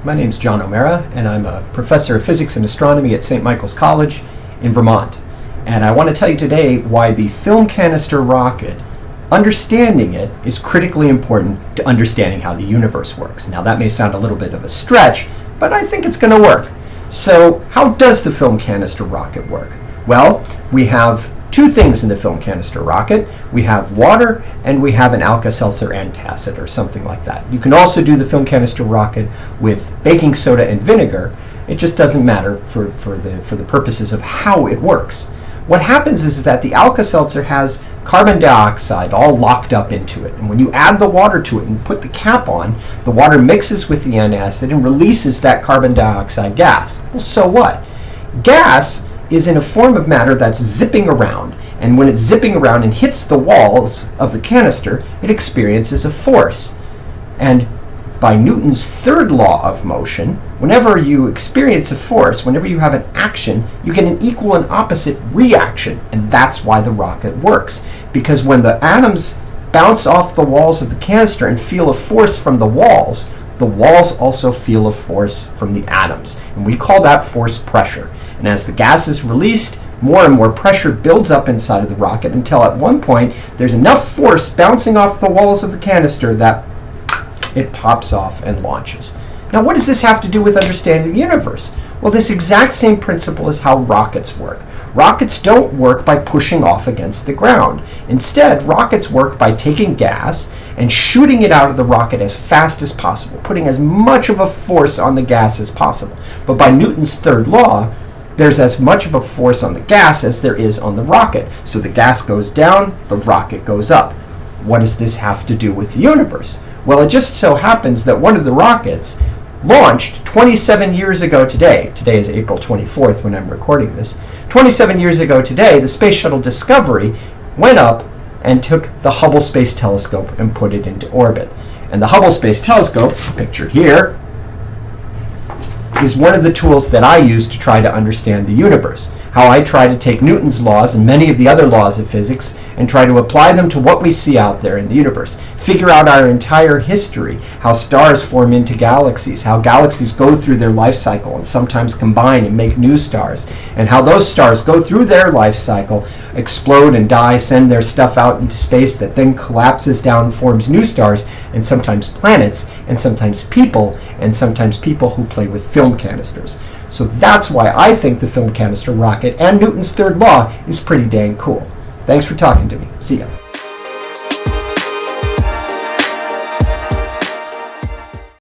My name's John O'Mara, and I'm a professor of physics and astronomy at St. Michael's College in Vermont. And I want to tell you today why the film canister rocket, understanding it, is critically important to understanding how the universe works. Now that may sound a little bit of a stretch, but I think it's going to work. So how does the film canister rocket work? Well, we have two things in the film canister rocket. We have water and we have an Alka-Seltzer antacid or something like that. You can also do the film canister rocket with baking soda and vinegar. It just doesn't matter for the purposes of how it works. What happens is that the Alka-Seltzer has carbon dioxide all locked up into it. And when you add the water to it and put the cap on, the water mixes with the antacid and releases that carbon dioxide gas. Well, so what? Gas is in a form of matter that's zipping around, and when it's zipping around and hits the walls of the canister, it experiences a force. And by Newton's third law of motion, whenever you experience a force, whenever you have an action, you get an equal and opposite reaction, and that's why the rocket works. Because when the atoms bounce off the walls of the canister and feel a force from the walls also feel a force from the atoms, and we call that force pressure. And as the gas is released, more and more pressure builds up inside of the rocket until at one point there's enough force bouncing off the walls of the canister that it pops off and launches. Now, what does this have to do with understanding the universe? Well, this exact same principle is how rockets work. Rockets don't work by pushing off against the ground. Instead, rockets work by taking gas and shooting it out of the rocket as fast as possible, putting as much of a force on the gas as possible. But by Newton's third law, there's as much of a force on the gas as there is on the rocket. So the gas goes down, the rocket goes up. What does this have to do with the universe? Well, it just so happens that one of the rockets launched 27 years ago today. Today is April 24th when I'm recording this. 27 years ago today, the Space Shuttle Discovery went up and took the Hubble Space Telescope and put it into orbit. And the Hubble Space Telescope, pictured here, is one of the tools that I use to try to understand the universe. How I try to take Newton's laws and many of the other laws of physics and try to apply them to what we see out there in the universe. Figure out our entire history, how stars form into galaxies, how galaxies go through their life cycle and sometimes combine and make new stars, and how those stars go through their life cycle, explode and die, send their stuff out into space that then collapses down, forms new stars, and sometimes planets, and sometimes people who play with film canisters. So that's why I think the film canister rocket and Newton's third law is pretty dang cool. Thanks for talking to me. See ya.